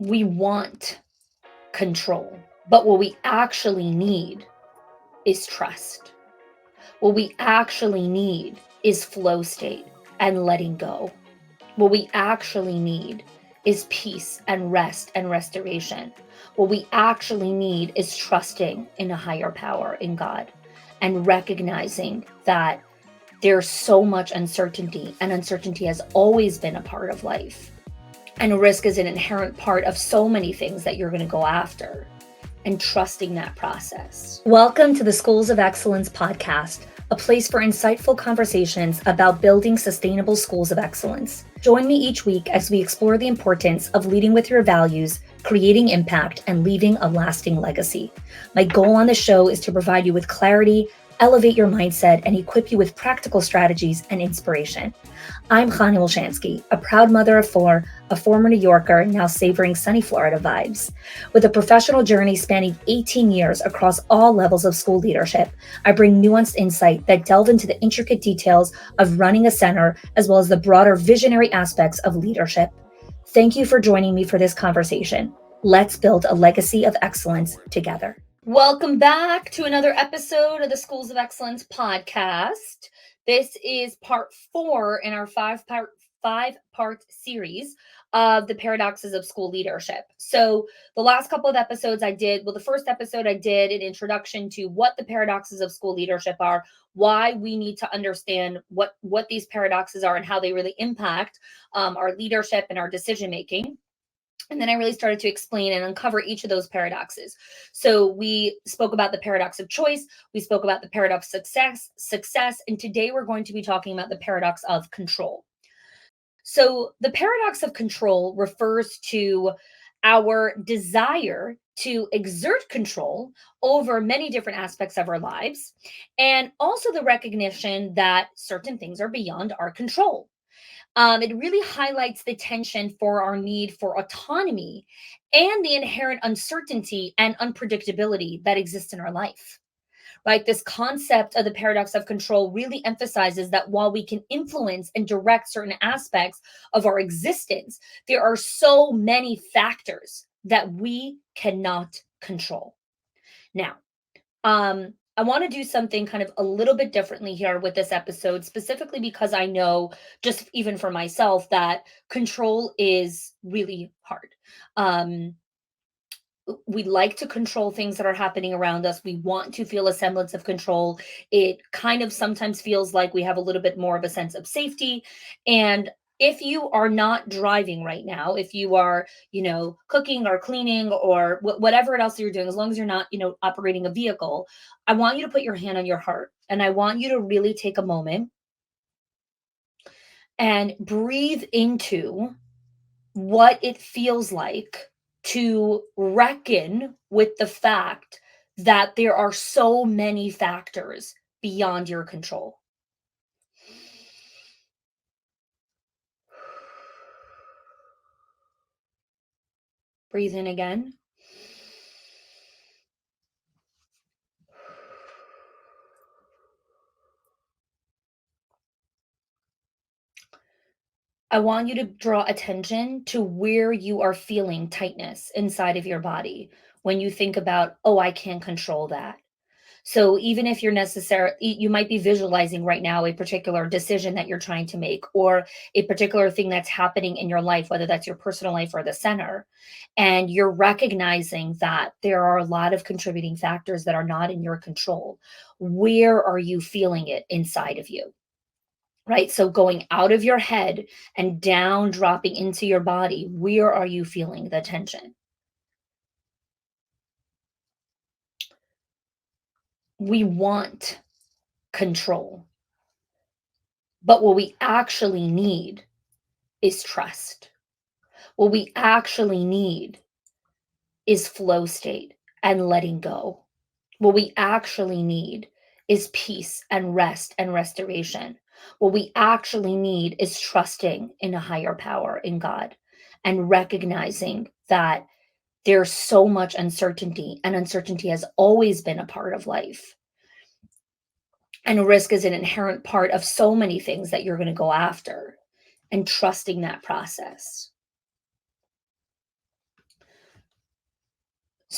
We want control, but what we actually need is trust. What we actually need is flow state and letting go. What we actually need is peace and rest and restoration. What we actually need is trusting in a higher power, in God, and recognizing that there's so much uncertainty, and uncertainty has always been a part of life. And risk is an inherent part of so many things that you're going to go after, and trusting that process. Welcome to the Schools of Excellence podcast, a place for insightful conversations about building sustainable schools of excellence. Join me each week as we explore the importance of leading with your values, creating impact, and leaving a lasting legacy. My goal on the show is to provide you with clarity, elevate your mindset, and equip you with practical strategies and inspiration. I'm Chani Wolshansky, a proud mother of four, a former New Yorker, now savoring sunny Florida vibes. With a professional journey spanning 18 years across all levels of school leadership, I bring nuanced insight that delve into the intricate details of running a center, as well as the broader visionary aspects of leadership. Thank you for joining me for this conversation. Let's build a legacy of excellence together. Welcome back to another episode of the Schools of Excellence podcast. This is part 4 in our five-part series of the paradoxes of school leadership. So the last couple of episodes the first episode I did an introduction to what the paradoxes of school leadership are, why we need to understand what these paradoxes are and how they really impact our leadership and our decision making. And then I really started to explain and uncover each of those paradoxes. So we spoke about the paradox of choice. We spoke about the paradox of success. And today we're going to be talking about the paradox of control. So the paradox of control refers to our desire to exert control over many different aspects of our lives, and also the recognition that certain things are beyond our control. It really highlights the tension for our need for autonomy and the inherent uncertainty and unpredictability that exists in our life. Right? This concept of the paradox of control really emphasizes that while we can influence and direct certain aspects of our existence, there are so many factors that we cannot control. Now, I want to do something kind of a little bit differently here with this episode, specifically because I know, just even for myself, that control is really hard. We like to control things that are happening around us. We want to feel a semblance of control. It kind of sometimes feels like we have a little bit more of a sense of safety. And if you are not driving right now, if you are, cooking or cleaning or whatever else you're doing, as long as you're not, operating a vehicle, I want you to put your hand on your heart, and I want you to really take a moment and breathe into what it feels like to reckon with the fact that there are so many factors beyond your control. Breathe in again. I want you to draw attention to where you are feeling tightness inside of your body when you think about, oh, I can't control that. So even if you might be visualizing right now a particular decision that you're trying to make, or a particular thing that's happening in your life, whether that's your personal life or the center, and you're recognizing that there are a lot of contributing factors that are not in your control. Where are you feeling it inside of you? Right? So going out of your head and down, dropping into your body, where are you feeling the tension? We want control, but what we actually need is trust. What we actually need is flow state and letting go. What we actually need is peace and rest and restoration. What we actually need is trusting in a higher power, in God, and recognizing that there's so much uncertainty, and uncertainty has always been a part of life. And risk is an inherent part of so many things that you're going to go after, and trusting that process.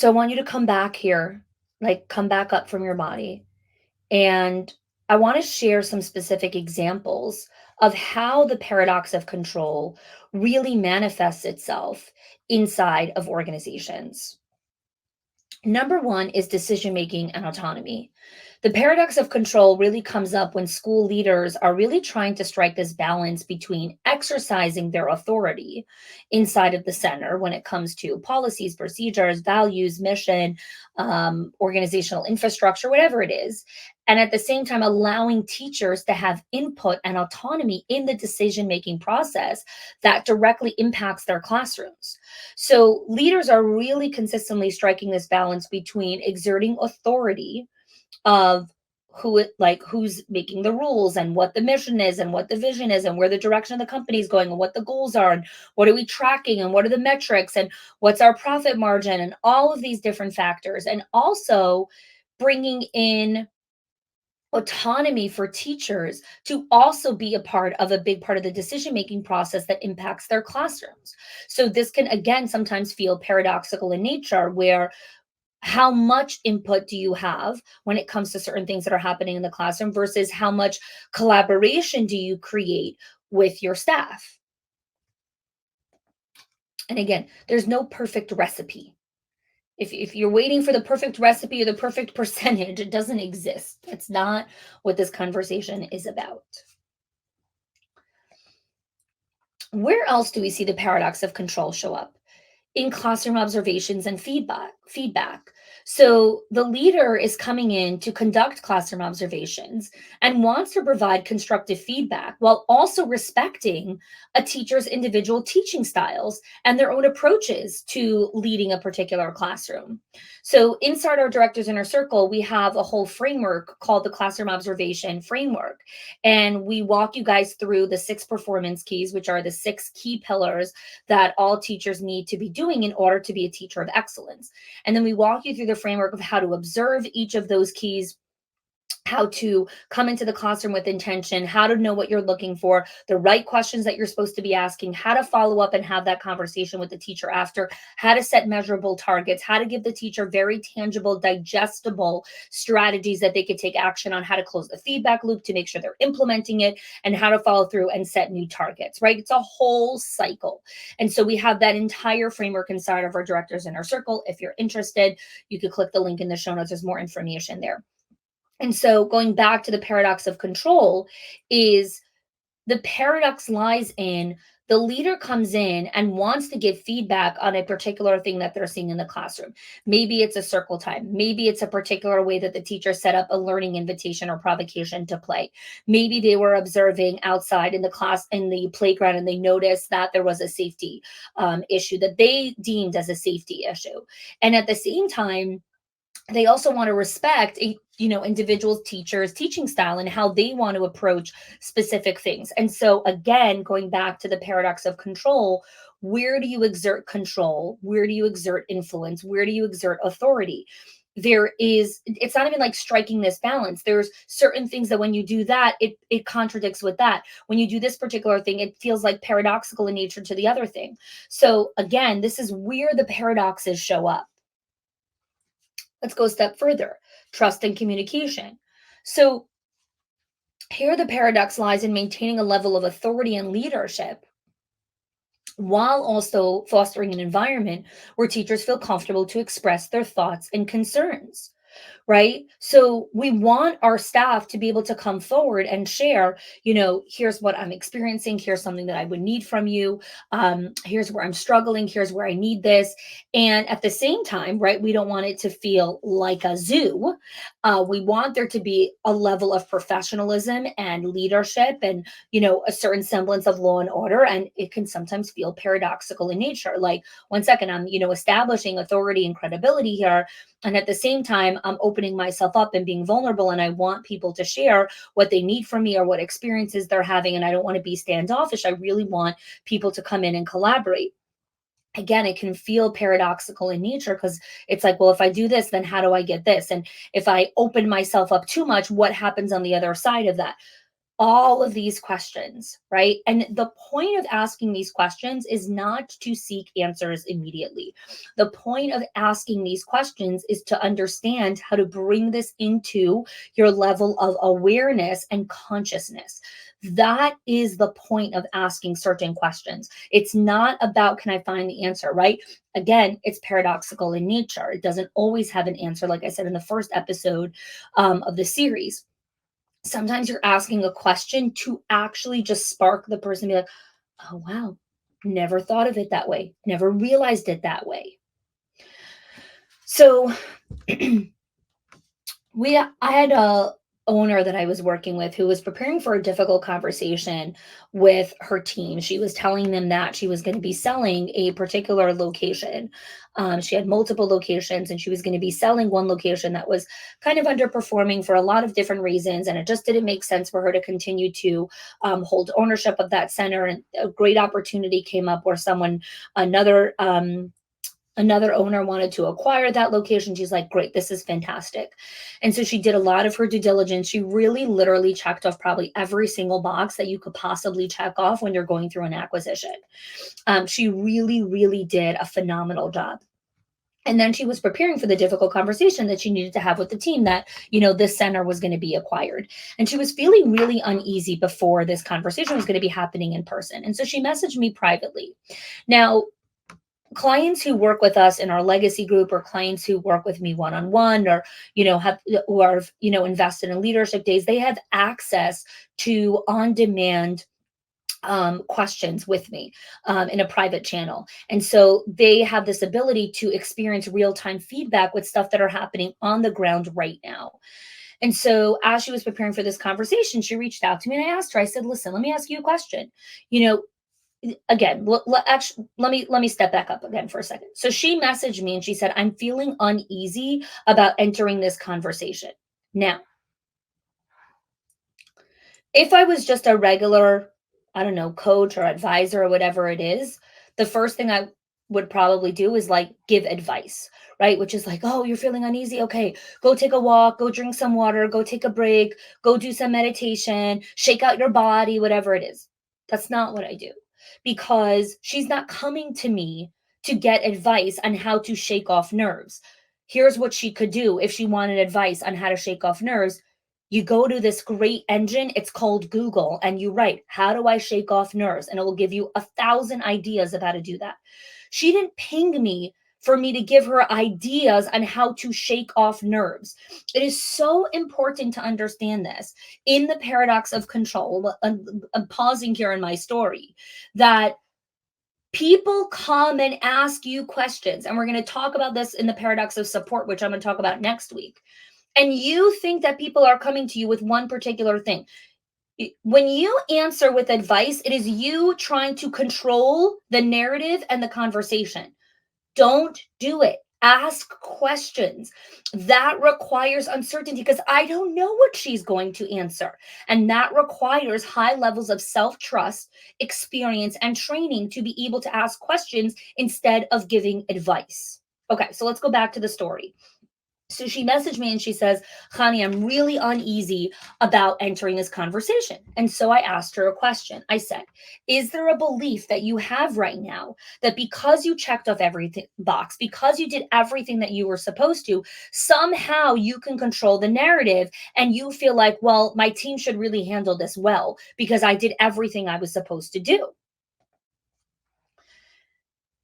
So I want you to come back here, like come back up from your body. And I want to share some specific examples of how the paradox of control really manifests itself inside of organizations. Number one is decision making and autonomy. The paradox of control really comes up when school leaders are really trying to strike this balance between exercising their authority inside of the center when it comes to policies, procedures, values, mission, organizational infrastructure, whatever it is, and at the same time allowing teachers to have input and autonomy in the decision making process that directly impacts their classrooms. So leaders are really consistently striking this balance between exerting authority of who's making the rules and what the mission is and what the vision is and where the direction of the company is going and what the goals are and what are we tracking and what are the metrics and what's our profit margin and all of these different factors, and also bringing in autonomy for teachers to also be a part of a big part of the decision making process that impacts their classrooms. So this can again sometimes feel paradoxical in nature, where how much input do you have when it comes to certain things that are happening in the classroom versus how much collaboration do you create with your staff? And again, there's no perfect recipe. If you're waiting for the perfect recipe or the perfect percentage, it doesn't exist. That's not what this conversation is about. Where else do we see the paradox of control show up? In classroom observations and feedback. So the leader is coming in to conduct classroom observations and wants to provide constructive feedback while also respecting a teacher's individual teaching styles and their own approaches to leading a particular classroom. So inside our director's inner circle, we have a whole framework called the classroom observation framework. And we walk you guys through the 6 performance keys, which are the 6 key pillars that all teachers need to be doing in order to be a teacher of excellence. And then we walk you through the framework of how to observe each of those keys, how to come into the classroom with intention, how to know what you're looking for, the right questions that you're supposed to be asking, how to follow up and have that conversation with the teacher after, how to set measurable targets, how to give the teacher very tangible, digestible strategies that they could take action on, how to close the feedback loop to make sure they're implementing it, and how to follow through and set new targets, right? It's a whole cycle. And so we have that entire framework inside of our Director's Inner Circle. If you're interested, you could click the link in the show notes. There's more information there. And so going back to the paradox of control, is the paradox lies in the leader comes in and wants to give feedback on a particular thing that they're seeing in the classroom. Maybe it's a circle time. Maybe it's a particular way that the teacher set up a learning invitation or provocation to play. Maybe they were observing outside in the class in the playground and they noticed that there was a safety issue that they deemed as a safety issue. And at the same time, they also want to respect a individual teachers teaching style and how they want to approach specific things. And so again, going back to the paradox of control, where do you exert control? Where do you exert influence? Where do you exert authority? It's not even like striking this balance. There's certain things that when you do that, it contradicts with that. When you do this particular thing, it feels like paradoxical in nature to the other thing. So again, this is where the paradoxes show up. Let's go a step further. Trust and communication. So here the paradox lies in maintaining a level of authority and leadership while also fostering an environment where teachers feel comfortable to express their thoughts and concerns, right? So we want our staff to be able to come forward and share, here's what I'm experiencing, here's something that I would need from you, here's where I'm struggling, here's where I need this. And at the same time, right, we don't want it to feel like a zoo. We want there to be a level of professionalism and leadership and, a certain semblance of law and order. And it can sometimes feel paradoxical in nature. Like, one second, I'm, establishing authority and credibility here. And at the same time, I'm opening myself up and being vulnerable. And I want people to share what they need from me or what experiences they're having. And I don't want to be standoffish. I really want people to come in and collaborate. Again, it can feel paradoxical in nature because it's like, well, if I do this, then how do I get this? And if I open myself up too much, what happens on the other side of that? all of these questions, right? And the point of asking these questions is not to seek answers immediately. The point of asking these questions is to understand how to bring this into your level of awareness and consciousness. That is the point of asking certain questions. It's not about, can I find the answer, right? Again, it's paradoxical in nature. It doesn't always have an answer, like I said in the first episode of the series. Sometimes you're asking a question to actually just spark the person, be like, oh wow, never thought of it that way, never realized it that way. So I had a owner that I was working with who was preparing for a difficult conversation with her team. She was telling them that she was going to be selling a particular location. She had multiple locations and she was going to be selling one location that was kind of underperforming for a lot of different reasons. And it just didn't make sense for her to continue to hold ownership of that center. And a great opportunity came up where another another owner wanted to acquire that location. She's like, great, this is fantastic. And so she did a lot of her due diligence. She really literally checked off probably every single box that you could possibly check off when you're going through an acquisition. She really, really did a phenomenal job. And then she was preparing for the difficult conversation that she needed to have with the team that, this center was going to be acquired. And she was feeling really uneasy before this conversation was going to be happening in person. And so she messaged me privately. Now, clients who work with us in our legacy group, or clients who work with me one-on-one, or have who are invested in leadership days, they have access to on-demand questions with me in a private channel. And so they have this ability to experience real-time feedback with stuff that are happening on the ground right now. And so as she was preparing for this conversation, she reached out to me and I asked her, I said, listen, let me ask you a question. You know, again, actually, let me step back up again for a second. So she messaged me and she said, I'm feeling uneasy about entering this conversation. Now, if I was just a regular, I don't know, coach or advisor or whatever it is, the first thing I would probably do is like give advice, right? Which is like, oh, you're feeling uneasy. Okay, go take a walk, go drink some water, go take a break, go do some meditation, shake out your body, whatever it is. That's not what I do, because she's not coming to me to get advice on how to shake off nerves. Here's what she could do if she wanted advice on how to shake off nerves. You go to this great engine, it's called Google, and you write, how do I shake off nerves? And it will give you 1,000 ideas of how to do that. She didn't ping me for me to give her ideas on how to shake off nerves. It is so important to understand this in the paradox of control. I'm pausing here in my story, that people come and ask you questions. And we're going to talk about this in the paradox of support, which I'm going to talk about next week. And you think that people are coming to you with one particular thing. When you answer with advice, it is you trying to control the narrative and the conversation. Don't do it. Ask questions. That requires uncertainty because I don't know what she's going to answer. And that requires high levels of self trust, experience, and training to be able to ask questions instead of giving advice. Okay, so let's go back to the story. So she messaged me and she says, Khani, I'm really uneasy about entering this conversation. And so I asked her a question. I said, is there a belief that you have right now that because you checked off everything box, because you did everything that you were supposed to, somehow you can control the narrative and you feel like, well, my team should really handle this well because I did everything I was supposed to do?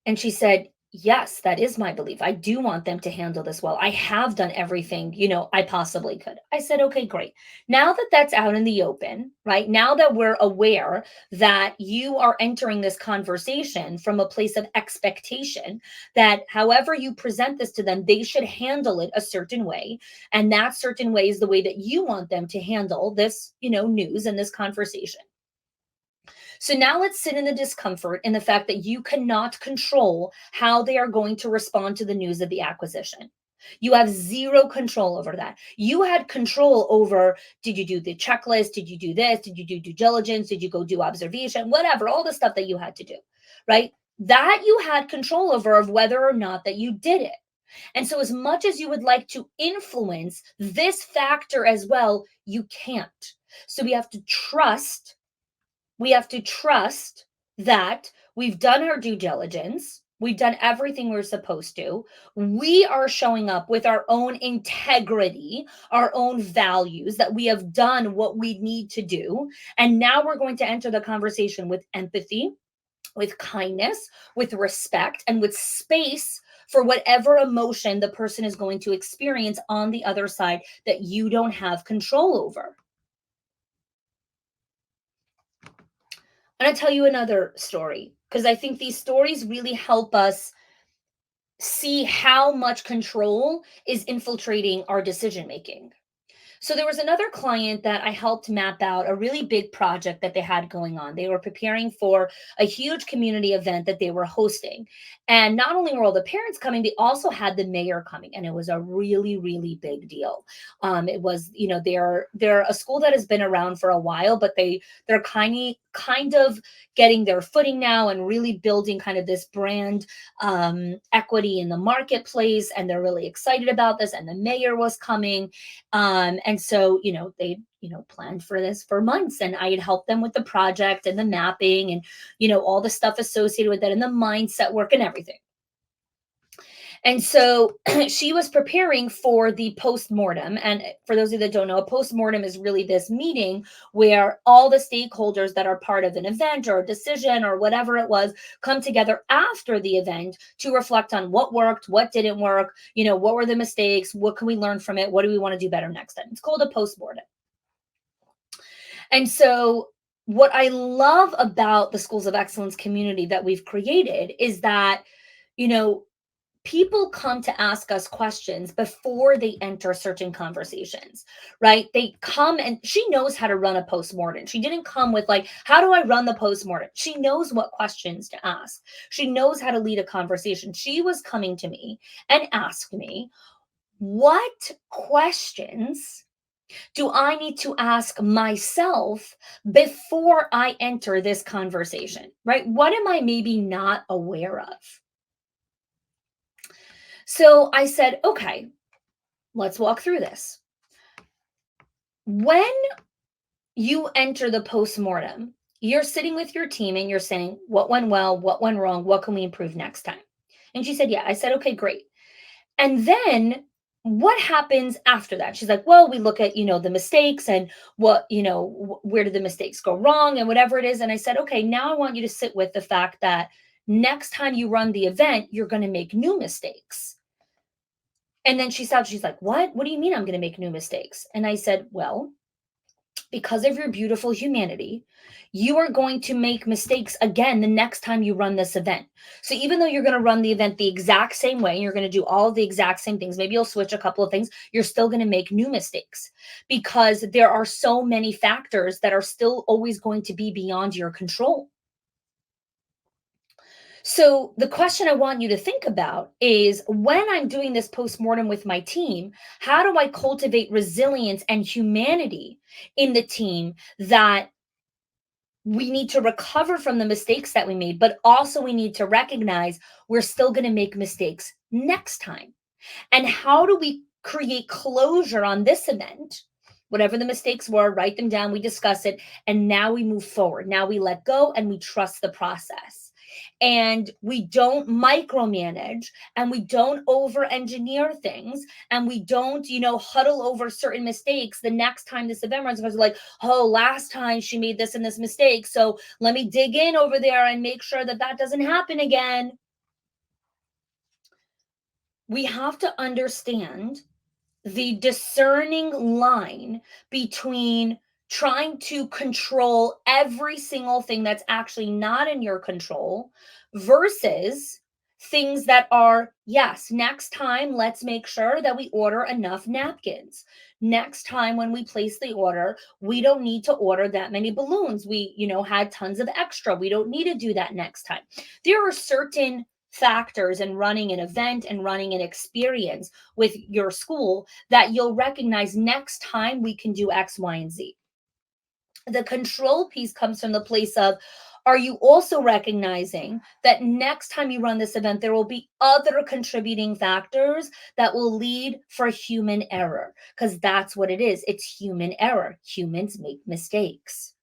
And she said, yes, that is my belief. I do want them to handle this well. I have done everything, I possibly could. I said, okay, great. Now that that's out in the open, right? Now that we're aware that you are entering this conversation from a place of expectation, that however you present this to them, they should handle it a certain way. And that certain way is the way that you want them to handle this, news and this conversation. So now let's sit in the discomfort in the fact that you cannot control how they are going to respond to the news of the acquisition. You have zero control over that. You had control over, did you do the checklist? Did you do this? Did you do due diligence? Did you go do observation? Whatever, all the stuff that you had to do, right? That you had control over of whether or not that you did it. And so as much as you would like to influence this factor as well, you can't. So we have to trust that we've done our due diligence. We've done everything we're supposed to. We are showing up with our own integrity, our own values, that we have done what we need to do. And now we're going to enter the conversation with empathy, with kindness, with respect, and with space for whatever emotion the person is going to experience on the other side that you don't have control over. I'm going to tell you another story because I think these stories really help us see how much control is infiltrating our decision making. So there was another client that I helped map out a really big project that they had going on. They were preparing for a huge community event that they were hosting. And not only were all the parents coming, they also had the mayor coming, and it was a really, really big deal. It was, they're a school that has been around for a while, but they're kind of getting their footing now and really building kind of this brand equity in the marketplace. And they're really excited about this. And the mayor was coming, and so, they, planned for this for months, and I had helped them with the project and the mapping and, all the stuff associated with it and the mindset work and everything. And so she was preparing for the post-mortem. And for those of you that don't know, a post-mortem is really this meeting where all the stakeholders that are part of an event or a decision or whatever it was come together after the event to reflect on what worked, what didn't work, what were the mistakes, what can we learn from it, what do we want to do better next time. It's called a post-mortem. And so what I love about the Schools of Excellence community that we've created is that, you know, people come to ask us questions before they enter certain conversations, right? They come, and she knows how to run a postmortem. She didn't come with like, how do I run the postmortem? She knows what questions to ask. She knows how to lead a conversation. She was coming to me and asked me, what questions do I need to ask myself before I enter this conversation, right? What am I maybe not aware of? So I said, okay, let's walk through this. When you enter the postmortem, you're sitting with your team and you're saying, what went well, what went wrong, what can we improve next time? And she said, yeah. I said, okay, great. And then what happens after that? She's like, well, we look at, the mistakes and what, where did the mistakes go wrong and whatever it is. And I said, okay, now I want you to sit with the fact that next time you run the event, you're going to make new mistakes. And then she's like, what? What do you mean I'm going to make new mistakes? And I said, well, because of your beautiful humanity, you are going to make mistakes again the next time you run this event. So even though you're going to run the event the exact same way, you're going to do all of the exact same things, maybe you'll switch a couple of things, you're still going to make new mistakes because there are so many factors that are still always going to be beyond your control. So the question I want you to think about is, when I'm doing this postmortem with my team, how do I cultivate resilience and humanity in the team, that we need to recover from the mistakes that we made, but also we need to recognize we're still going to make mistakes next time? And how do we create closure on this event? Whatever the mistakes were, write them down, we discuss it, and now we move forward. Now we let go and we trust the process. And we don't micromanage, and we don't over engineer things, and we don't, huddle over certain mistakes. The next time this event runs, because like, oh, last time she made this and this mistake, so let me dig in over there and make sure that that doesn't happen again. We have to understand the discerning line between trying to control every single thing that's actually not in your control versus things that are, yes, next time, let's make sure that we order enough napkins. Next time when we place the order, we don't need to order that many balloons. We, had tons of extra. We don't need to do that next time. There are certain factors in running an event and running an experience with your school that you'll recognize next time we can do X, Y, and Z. The control piece comes from the place of, Are you also recognizing that next time you run this event, there will be other contributing factors that will lead for human error? Because that's what it is. It's human error. Humans make mistakes.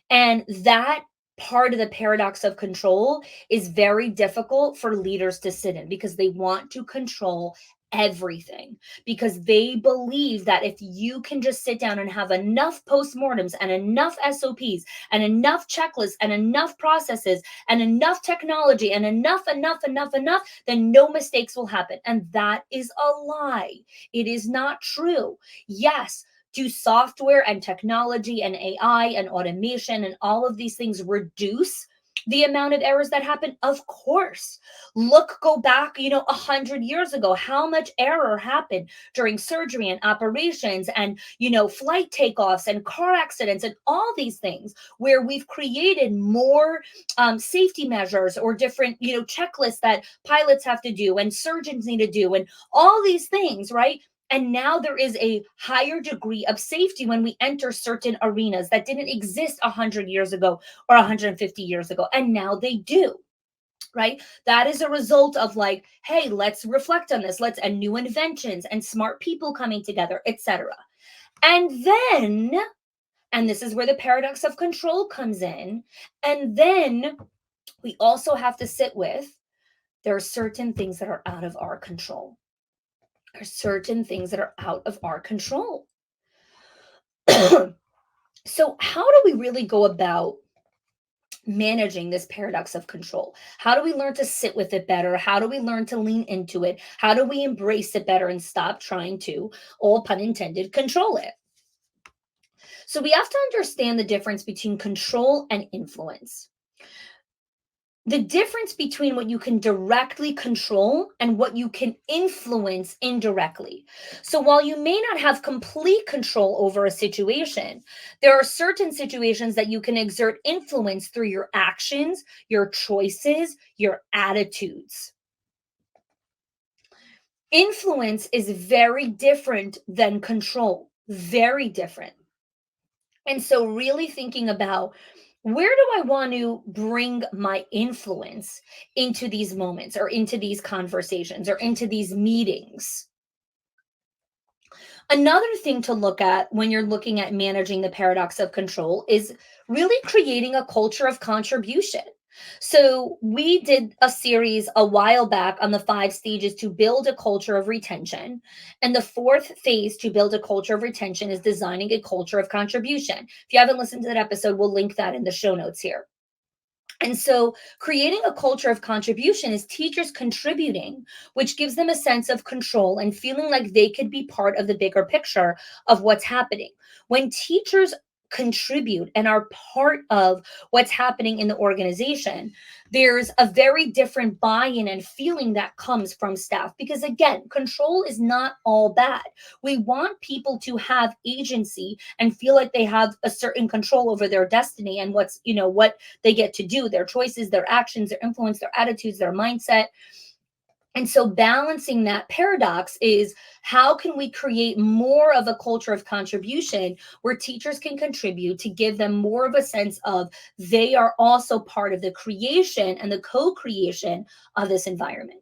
And that part of the paradox of control is very difficult for leaders to sit in because they want to control everything, because they believe that if you can just sit down and have enough postmortems and enough SOPs and enough checklists and enough processes and enough technology and enough, then no mistakes will happen. And that is a lie. It is not true. Yes, do software and technology and AI and automation and all of these things reduce the amount of errors that happen? Of course. Go back, 100 years ago, how much error happened during surgery and operations and, flight takeoffs and car accidents and all these things where we've created more safety measures or different, checklists that pilots have to do and surgeons need to do and all these things, right? And now there is a higher degree of safety when we enter certain arenas that didn't exist 100 years ago or 150 years ago. And now they do, right? That is a result of like, hey, let's reflect on this. And new inventions and smart people coming together, etc. And then, and this is where the paradox of control comes in. And then we also have to sit with there are certain things that are out of our control. There are certain things that are out of our control. So, how do we really go about managing this paradox of control? How do we learn to sit with it better? How do we learn to lean into it? How do we embrace it better and stop trying to, all pun intended, control it? So, we have to understand the difference between control and influence. The difference between what you can directly control and what you can influence indirectly. So while you may not have complete control over a situation, there are certain situations that you can exert influence through your actions, your choices, your attitudes. Influence is very different than control, very different. And so, really thinking about where do I want to bring my influence into these moments or into these conversations or into these meetings? Another thing to look at when you're looking at managing the paradox of control is really creating a culture of contribution. So, we did a series a while back on the 5 stages to build a culture of retention. And the fourth phase to build a culture of retention is designing a culture of contribution. If you haven't listened to that episode, we'll link that in the show notes here. And so, creating a culture of contribution is teachers contributing, which gives them a sense of control and feeling like they could be part of the bigger picture of what's happening. When teachers contribute and are part of what's happening in the organization, there's a very different buy in and feeling that comes from staff. Because again, control is not all bad. We want people to have agency and feel like they have a certain control over their destiny and what they get to do, their choices, their actions, their influence, their attitudes, their mindset. And so balancing that paradox is how can we create more of a culture of contribution where teachers can contribute to give them more of a sense of they are also part of the creation and the co-creation of this environment.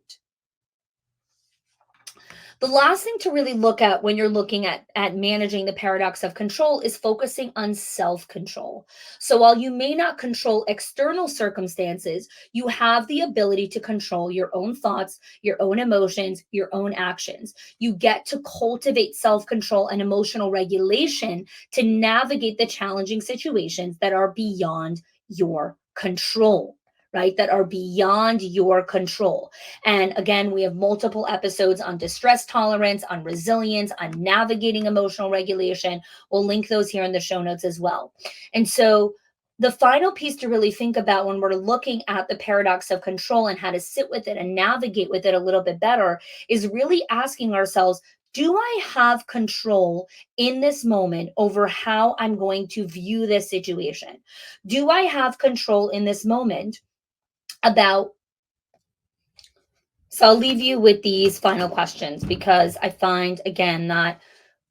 The last thing to really look at when you're looking at managing the paradox of control is focusing on self control. So while you may not control external circumstances, you have the ability to control your own thoughts, your own emotions, your own actions. You get to cultivate self control and emotional regulation to navigate the challenging situations that are beyond your control, right? That are beyond your control. And again, we have multiple episodes on distress tolerance, on resilience, on navigating emotional regulation. We'll link those here in the show notes as well. And so, the final piece to really think about when we're looking at the paradox of control and how to sit with it and navigate with it a little bit better is really asking ourselves, do I have control in this moment over how I'm going to view this situation? Do I have control in this moment about so I'll leave you with these final questions because I find, again, that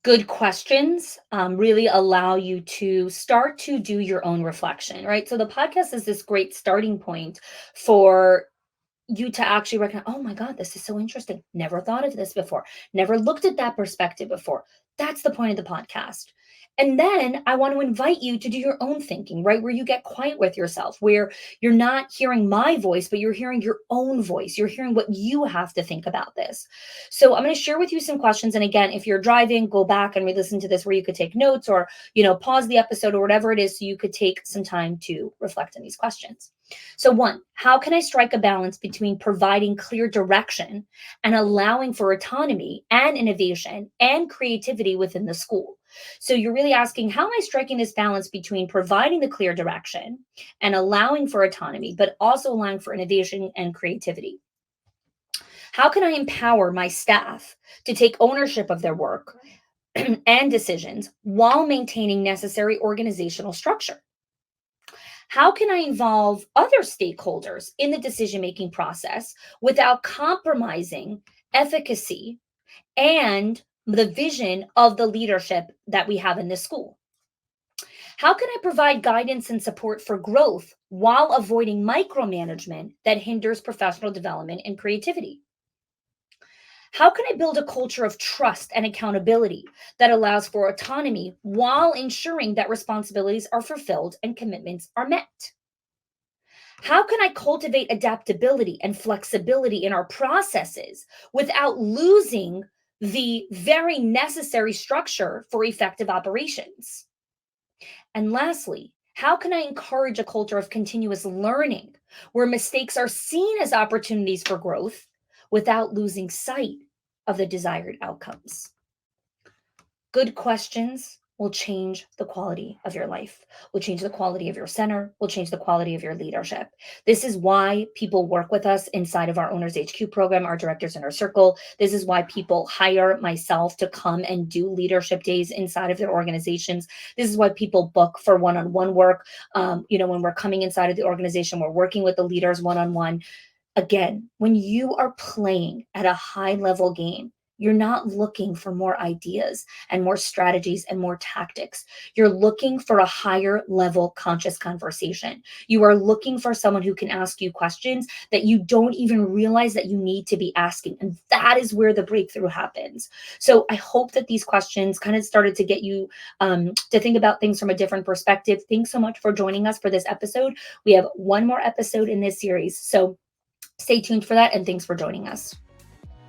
Good questions really allow you to start to do your own reflection, right? So the podcast is this great starting point for you to actually recognize, oh my God, this is so interesting. Never thought of this before. Never looked at that perspective before. That's the point of the podcast. And then I want to invite you to do your own thinking, right? Where you get quiet with yourself, where you're not hearing my voice, but you're hearing your own voice. You're hearing what you have to think about this. So I'm going to share with you some questions. And again, if you're driving, go back and re-listen to this where you could take notes or, pause the episode or whatever it is so you could take some time to reflect on these questions. So, one, how can I strike a balance between providing clear direction and allowing for autonomy and innovation and creativity within the school? So, you're really asking, how am I striking this balance between providing the clear direction and allowing for autonomy, but also allowing for innovation and creativity? How can I empower my staff to take ownership of their work and decisions while maintaining necessary organizational structure? How can I involve other stakeholders in the decision making process without compromising efficacy and the vision of the leadership that we have in this school? How can I provide guidance and support for growth while avoiding micromanagement that hinders professional development and creativity? How can I build a culture of trust and accountability that allows for autonomy while ensuring that responsibilities are fulfilled and commitments are met? How can I cultivate adaptability and flexibility in our processes without losing the very necessary structure for effective operations? And lastly, how can I encourage a culture of continuous learning where mistakes are seen as opportunities for growth without losing sight of the desired outcomes? Good questions will change the quality of your life, will change the quality of your center, will change the quality of your leadership. This is why people work with us inside of our Owners HQ program, our Directors Inner Circle. This is why people hire myself to come and do leadership days inside of their organizations. This is why people book for one-on-one work. When we're coming inside of the organization, we're working with the leaders one-on-one. Again, when you are playing at a high level game, you're not looking for more ideas and more strategies and more tactics. You're looking for a higher level conscious conversation. You are looking for someone who can ask you questions that you don't even realize that you need to be asking. And that is where the breakthrough happens. So I hope that these questions kind of started to get you to think about things from a different perspective. Thanks so much for joining us for this episode. We have one more episode in this series. So stay tuned for that, and thanks for joining us.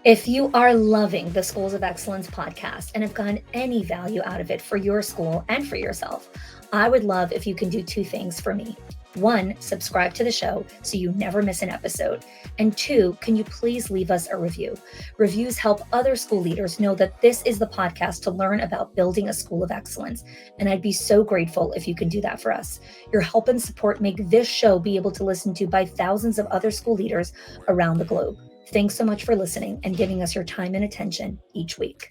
If you are loving the Schools of Excellence podcast and have gotten any value out of it for your school and for yourself, I would love if you can do two things for me. One, subscribe to the show so you never miss an episode. And two, can you please leave us a review? Reviews help other school leaders know that this is the podcast to learn about building a school of excellence. And I'd be so grateful if you can do that for us. Your help and support make this show be able to listen to by thousands of other school leaders around the globe. Thanks so much for listening and giving us your time and attention each week.